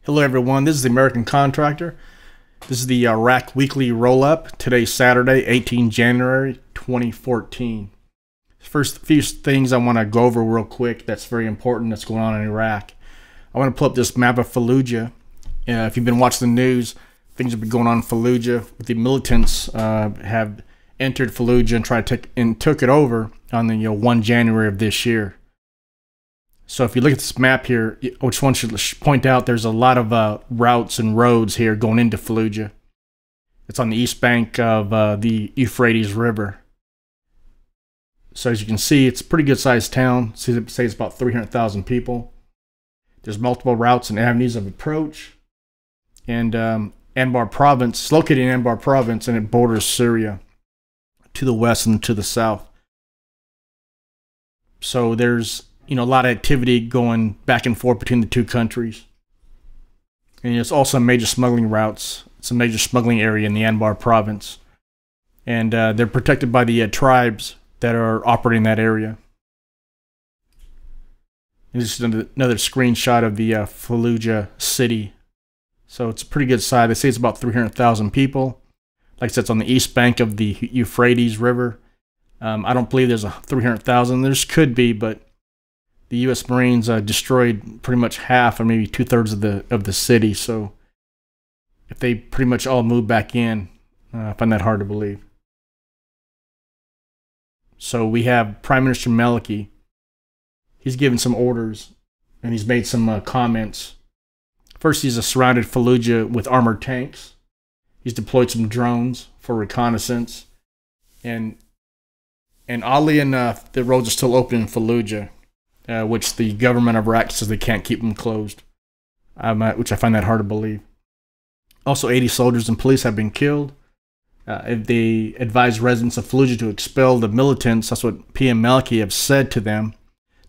Hello everyone, this is the American Contractor. This is the Iraq Weekly Roll-Up. Today's Saturday, 18 January 2014. First few things I want to go over real quick that's very important that's going on in Iraq. I want to pull up this map of Fallujah. If you've been watching the news, things have been going on in Fallujah. The militants have entered Fallujah and took it over on the 1 January of this year. So if you look at this map here, I just want you to point out there's a lot of routes and roads here going into Fallujah. It's on the east bank of the Euphrates River. So as you can see, it's a pretty good sized town. Say it's about 300,000 people. There's multiple routes and avenues of approach. And Anbar province, it's located in Anbar province, and it borders Syria to the west and to the south. So there's a lot of activity going back and forth between the two countries. And it's also major smuggling routes. It's a major smuggling area in the Anbar province. And they're protected by the tribes that are operating that area. And this is another screenshot of the Fallujah city. So it's a pretty good size. They say it's about 300,000 people. Like I said, it's on the east bank of the Euphrates River. I don't believe there's 300,000. There could be, but the U.S. Marines destroyed pretty much half or maybe 2/3 of the city. So if they pretty much all move back in, I find that hard to believe. So we have Prime Minister Maliki. He's given some orders and he's made some comments. First, he's surrounded Fallujah with armored tanks. He's deployed some drones for reconnaissance. And oddly enough, the roads are still open in Fallujah. Which the government of Iraq says they can't keep them closed, which I find that hard to believe. Also, 80 soldiers and police have been killed. They advise residents of Fallujah to expel the militants. That's what PM Maliki have said to them,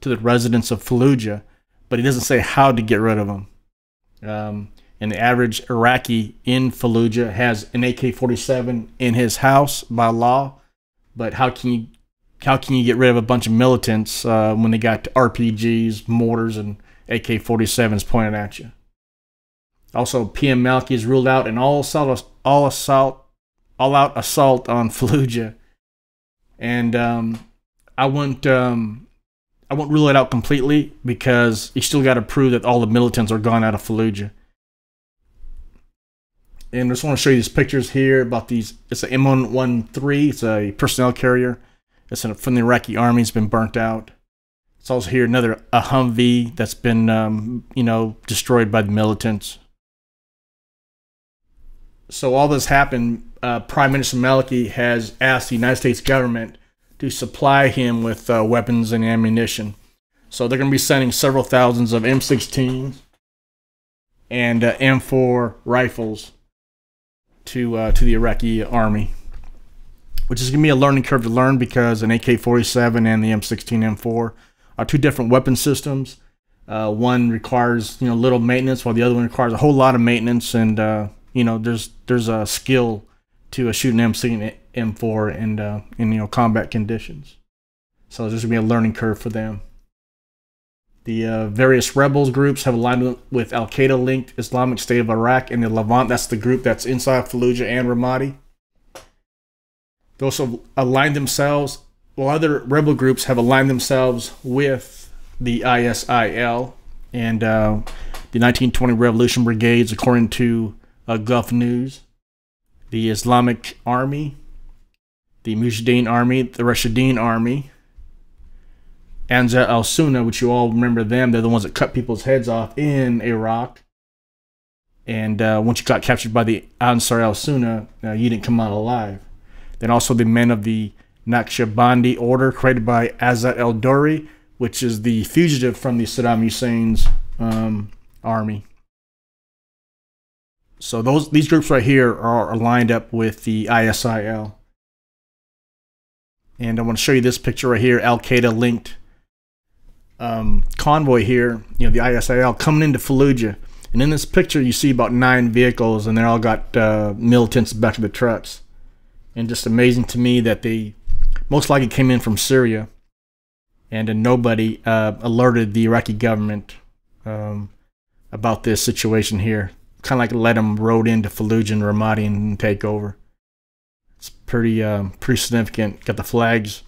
to the residents of Fallujah, but he doesn't say how to get rid of them. And the average Iraqi in Fallujah has an AK-47 in his house by law, but how can you get rid of a bunch of militants when they got RPGs, mortars, and AK-47s pointed at you? Also, PM Maliki has ruled out an all-out assault on Fallujah, and I wouldn't rule it out completely because you still got to prove that all the militants are gone out of Fallujah. And I just want to show you these pictures here about these. It's an M113. It's a personnel carrier. It's from the Iraqi army. It's been burnt out. It's also here a Humvee that's been, destroyed by the militants. So all this happened. Prime Minister Maliki has asked the United States government to supply him with weapons and ammunition. So they're going to be sending several thousands of M16s and M4 rifles to the Iraqi army, which is going to be a learning curve to learn because an AK-47 and the M16 M4 are two different weapon systems. One requires little maintenance, while the other one requires a whole lot of maintenance. And there's a skill to shoot an M16 M4 in combat conditions. So there's going to be a learning curve for them. The various rebels groups have aligned with Al-Qaida-linked Islamic State of Iraq and the Levant. That's the group that's inside Fallujah and Ramadi. They also aligned themselves, while other rebel groups have aligned themselves with the ISIL and the 1920 Revolution Brigades, according to Gulf News, the Islamic Army, the Mujahideen Army, the Rashideen Army, Ansar al-Sunnah, which you all remember them. They're the ones that cut people's heads off in Iraq. And once you got captured by the Ansar al-Sunnah, you didn't come out alive. Then also the men of the Naqshbandi order created by Azat el-Duri, which is the fugitive from the Saddam Hussein's army. So these groups right here are lined up with the ISIL. And I want to show you this picture right here, Al-Qaeda linked convoy here, the ISIL coming into Fallujah. And in this picture you see about 9 vehicles, and they all got militants back of the trucks. And just amazing to me that they most likely came in from Syria, and nobody alerted the Iraqi government about this situation here. Kind of like let them road into Fallujah and Ramadi and take over. It's pretty significant. Got the flags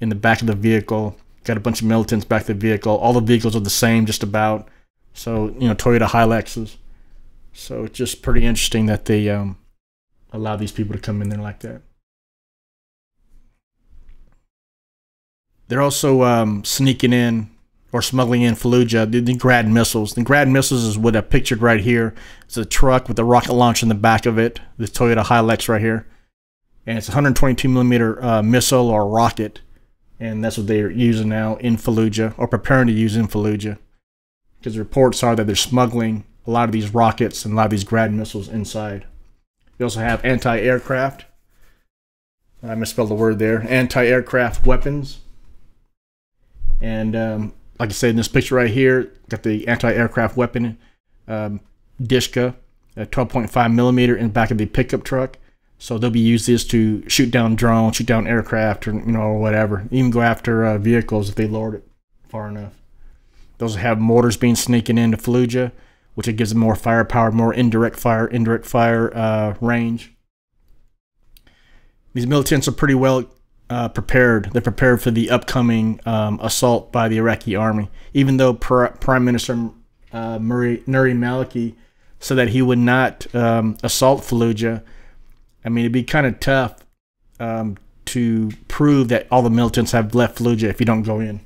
in the back of the vehicle. Got a bunch of militants back of the vehicle. All the vehicles are the same, just about. So, Toyota Hiluxes. So it's just pretty interesting that they allow these people to come in there like that. They're also sneaking in or smuggling in Fallujah the Grad missiles. The Grad missiles is what I pictured right here. It's a truck with a rocket launcher in the back of it. The Toyota Hilux right here. And it's a 122 millimeter missile or rocket. And that's what they're using now in Fallujah, or preparing to use in Fallujah. Because reports are that they're smuggling a lot of these rockets and a lot of these Grad missiles inside. You also have anti-aircraft. I misspelled the word there. Anti-aircraft weapons. And like I said in this picture right here, got the anti-aircraft weapon Dishka, a 12.5 millimeter in the back of the pickup truck. So they'll be used this to shoot down drones, shoot down aircraft, or whatever. Even go after vehicles if they lowered it far enough. Those have mortars being sneaking into Fallujah, which it gives them more firepower, more indirect fire range. These militants are pretty well prepared. They're prepared for the upcoming assault by the Iraqi army. Even though Prime Minister Nuri Maliki said that he would not assault Fallujah, I mean, it'd be kind of tough to prove that all the militants have left Fallujah if you don't go in.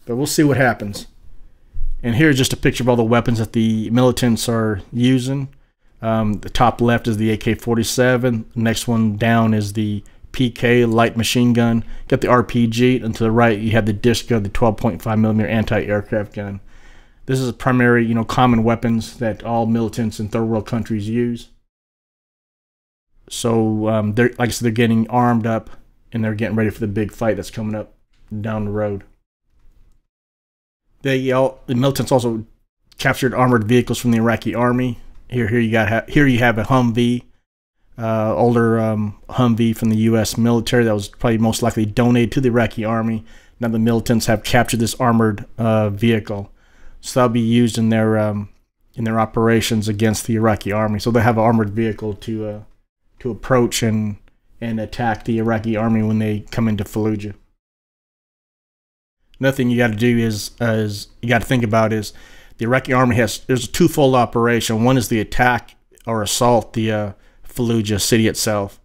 But we'll see what happens. And here's just a picture of all the weapons that the militants are using. The top left is the AK-47. The next one down is the PK light machine gun. Got the RPG, and to the right you have the Dishka, the 12.5 millimeter anti-aircraft gun. This is a primary, common weapons that all militants in third world countries use. So they're, like I said, they're getting armed up and they're getting ready for the big fight that's coming up down the road. The militants also captured armored vehicles from the Iraqi army. Here you have a Humvee, older Humvee from the U.S. military that was probably most likely donated to the Iraqi army. Now the militants have captured this armored vehicle, so that'll be used in their operations against the Iraqi army. So they have an armored vehicle to approach and attack the Iraqi army when they come into Fallujah. Another thing you got to do is you got to think about is the Iraqi army there's a twofold operation. One is the attack or assault the Fallujah city itself,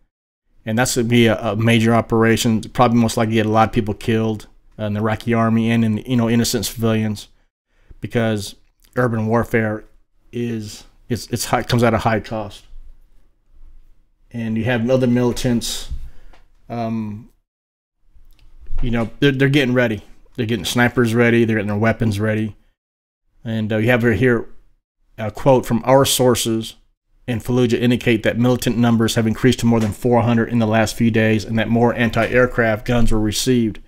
and that's going to be a major operation. Probably most likely get a lot of people killed in the Iraqi army and in innocent civilians, because urban warfare comes at a high cost. And you have other militants, they're getting ready. They're getting snipers ready. They're getting their weapons ready. And you have here a quote from our sources in Fallujah indicate that militant numbers have increased to more than 400 in the last few days, and that more anti-aircraft guns were received,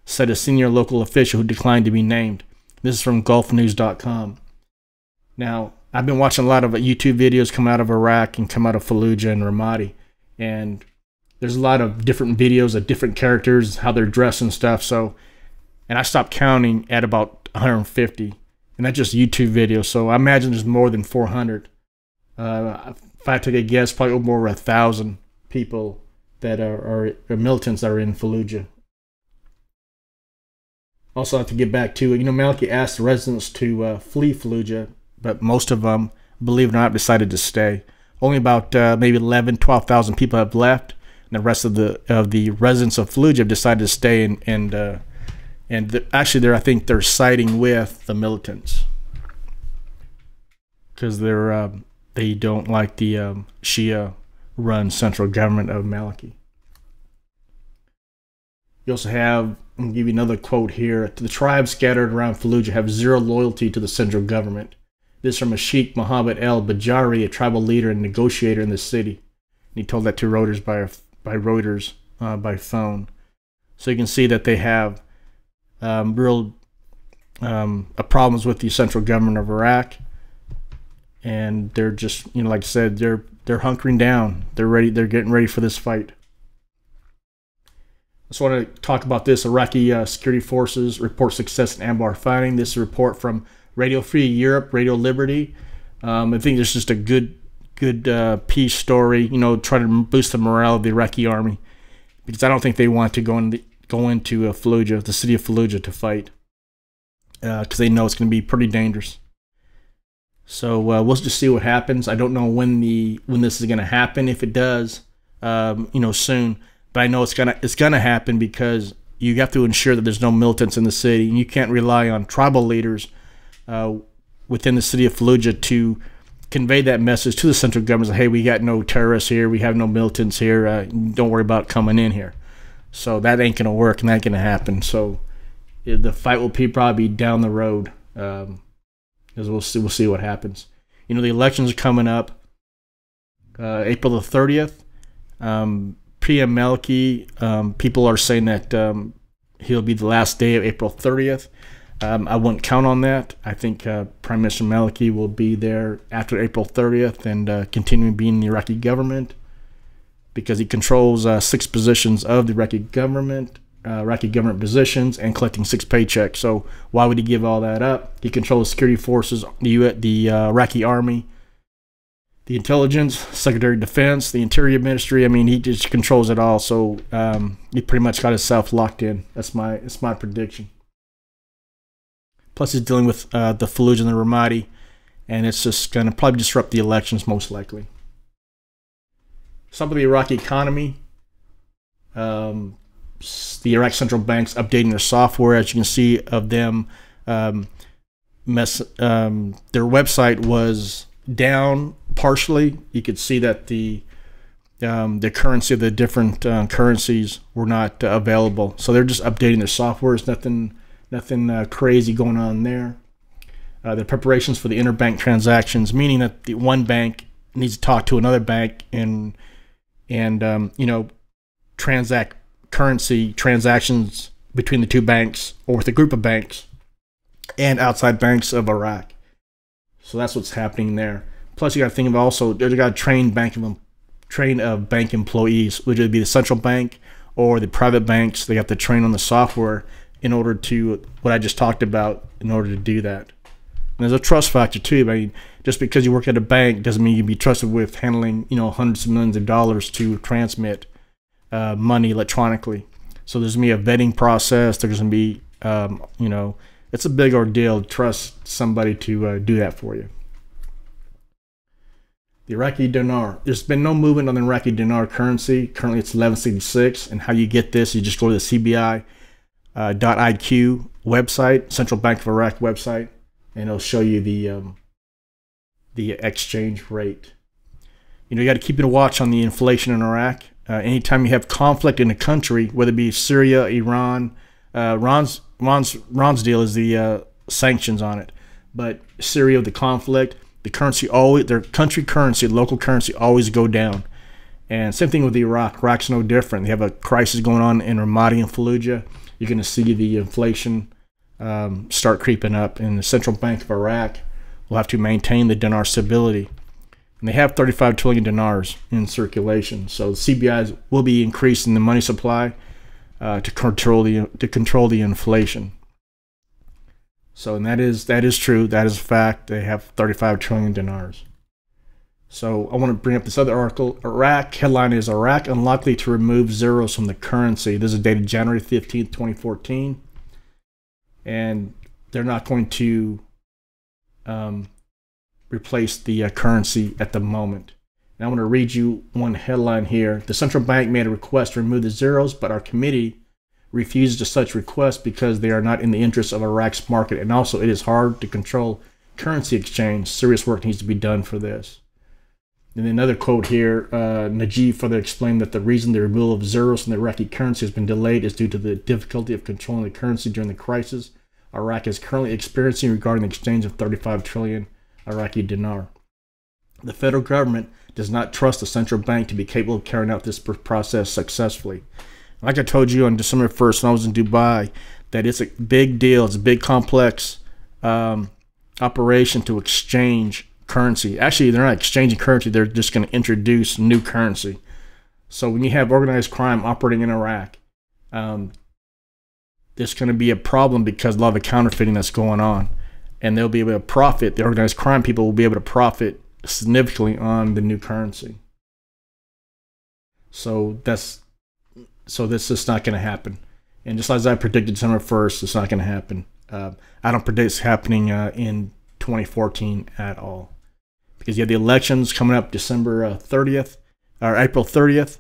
said a senior local official who declined to be named. This is from GulfNews.com. Now, I've been watching a lot of YouTube videos come out of Iraq and come out of Fallujah and Ramadi, and there's a lot of different videos of different characters, how they're dressed and stuff. So, and I stopped counting at about 150, and that's just YouTube videos. So I imagine there's more than 400. If I take a guess, probably more than 1,000 people that are militants that are in Fallujah. Also, I have to get back to, Maliki asked the residents to flee Fallujah, but most of them, believe it or not, decided to stay. Only about maybe 11,000, 12,000 people have left, and the rest of the residents of Fallujah have decided to stay. Actually, I think they're siding with the militants because they don't like the Shia-run central government of Maliki. You also have, I'm going to give you another quote here. The tribes scattered around Fallujah have zero loyalty to the central government. This is from a Sheikh Mohammed El-Bajari, a tribal leader and negotiator in the city. And he told that to Reuters by phone. So you can see that they have real problems with the central government of Iraq. And they're just, like I said, they're hunkering down. They're ready. They're getting ready for this fight. I just want to talk about this. Iraqi security forces report success in Anbar fighting. This is a report from Radio Free Europe, Radio Liberty. I think it's just a good peace story. You know, try to boost the morale of the Iraqi army, because I don't think they want to go into Fallujah, the city of Fallujah, to fight, because they know it's going to be pretty dangerous. So we'll just see what happens. I don't know when this is going to happen. If it does, you know, soon. But I know it's gonna happen, because you have to ensure that there's no militants in the city, and you can't rely on tribal leaders within the city of Fallujah to convey that message to the central government. Hey, we got no terrorists here, we have no militants here. Don't worry about coming in here. So that ain't gonna work, and that ain't gonna happen. So the fight will probably be down the road. As we'll see what happens. You know, the elections are coming up, April the 30th. PM Maliki, people are saying that he'll be the last day of April 30th. I wouldn't count on that. I think Prime Minister Maliki will be there after April 30th and continuing being in the Iraqi government, because he controls 6 positions of the Iraqi government positions, and collecting 6 paychecks. So why would he give all that up? He controls security forces, the Iraqi army, the intelligence, Secretary of Defense, the Interior Ministry. I mean, he just controls it all. So he pretty much got himself locked in. That's my prediction. Plus, he's dealing with the Fallujah and the Ramadi, and it's just going to probably disrupt the elections, most likely. Some of the Iraqi economy. The Iraq Central Bank's updating their software. As you can see of them, their website was down partially. You could see that the currency of the different currencies were not available. So they're just updating their software. There's nothing crazy going on there. The preparations for the interbank transactions, meaning that the one bank needs to talk to another bank and you know, transact currency transactions between the 2 banks, or with a group of banks and outside banks of Iraq. So that's what's happening there. Plus, you got to think of also, they got to train bank employees, which would be the central bank or the private banks. They have to train on the software in order to, what I just talked about, in order to do that. And there's a trust factor too. I mean, just because you work at a bank doesn't mean you can be trusted with handling, you know, hundreds of millions of dollars to transmit money electronically. So there's going to be a vetting process. There's going to be, you know, it's a big ordeal to trust somebody to do that for you. The Iraqi dinar. There's been no movement on the Iraqi dinar currency. Currently it's 1166. And how you get this, you just go to the CBI.IQ website, Central Bank of Iraq website, and it'll show you the exchange rate. You know, you got to keep a watch on the inflation in Iraq. Anytime you have conflict in a country, whether it be Syria, Iran, Ron's deal is the sanctions on it. But Syria, the conflict, the currency always, their country currency, local currency always go down. And same thing with Iraq. Iraq's no different. They have a crisis going on in Ramadi and Fallujah. You're going to see the inflation start creeping up, and the Central Bank of Iraq will have to maintain the dinar stability. And they have 35 trillion dinars in circulation, so the CBIs will be increasing the money supply to control the inflation. So, and that is true. That is a fact. They have 35 trillion dinars. So I want to bring up this other article. Iraq headline is Iraq unlikely to remove zeros from the currency. This is dated January 15th, 2014, and they're not going to replace the currency at the moment. And I want to read you one headline here. The central bank made a request to remove the zeros, but our committee refused to such request because they are not in the interest of Iraq's market, and also it is hard to control currency exchange. Serious work needs to be done for this. And another quote here, Najib further explained that the reason the removal of zeros from the Iraqi currency has been delayed is due to the difficulty of controlling the currency during the crisis Iraq is currently experiencing regarding the exchange of 35 trillion Iraqi dinar. The federal government does not trust the central bank to be capable of carrying out this process successfully. Like I told you on December 1st when I was in Dubai, that it's a big deal, it's a big complex operation to exchange currency. Actually, they're not exchanging currency, they're just going to introduce new currency. So when you have organized crime operating in Iraq, there's going to be a problem because of a lot of the counterfeiting that's going on. and they'll be able to profit. The organized crime people will be able to profit significantly on the new currency. So this is not going to happen. And just as I predicted December 1st, it's not going to happen. I don't predict it's happening in 2014 at all, because you have the elections coming up December 30th or April 30th,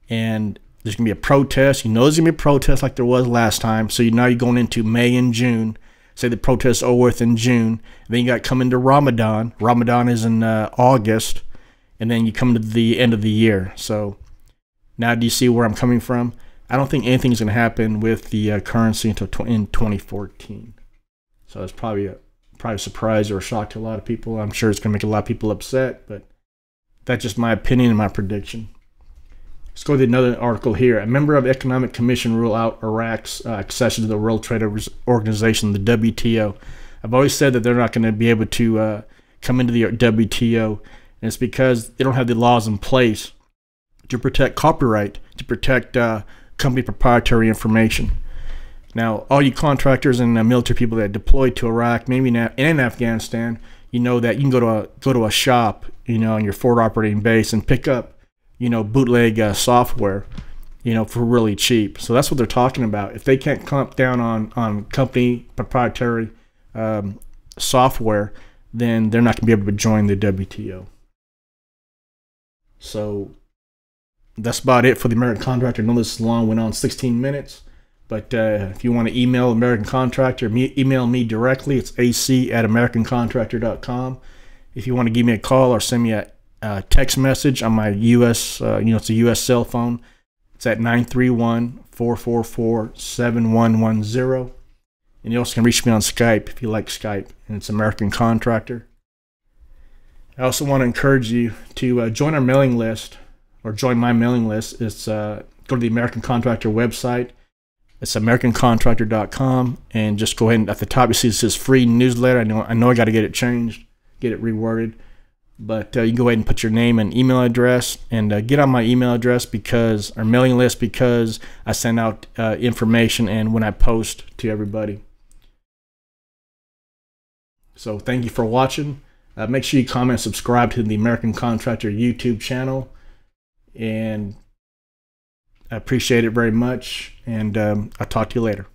and there's going to be a protest. You know there's going to be a protest like there was last time. So now you're going into May and June. Say the protest's over with in June. And then you got to come into Ramadan. Ramadan is in August. And then you come to the end of the year. So now do you see where I'm coming from? I don't think anything's going to happen with the currency until in 2014. So it's probably a surprise or a shock to a lot of people. I'm sure it's going to make a lot of people upset, but that's just my opinion and my prediction. Let's go to another article here. A member of the Economic Commission ruled out Iraq's accession to the World Trade Organization, the WTO. I've always said that they're not going to be able to come into the WTO, and it's because they don't have the laws in place to protect copyright, to protect company proprietary information. Now, all you contractors and military people that deployed to Iraq, maybe in Afghanistan, you know that you can go to a shop, on your forward operating base and pick up, bootleg software, for really cheap. So that's what they're talking about. If they can't clamp down on company proprietary software, then they're not going to be able to join the WTO. So that's about it for the American Contractor. I know this long, went on 16 minutes. But if you want to email American Contractor, email me directly. It's ac@americancontractor.com. If you want to give me a call or send me a text message on my U.S., it's a U.S. cell phone. It's at 931-444-7110. And you also can reach me on Skype if you like Skype, and it's American Contractor. I also want to encourage you to join our mailing list, or join my mailing list. It's go to the American Contractor website. It's americancontractor.com, and just go ahead and at the top you see it says free newsletter. I know I got to get it changed, get it reworded, but you can go ahead and put your name and email address, and get on my email address our mailing list, because I send out information and when I post to everybody. So thank you for watching. Make sure you comment and subscribe to the American Contractor YouTube channel, and I appreciate it very much, and I'll talk to you later.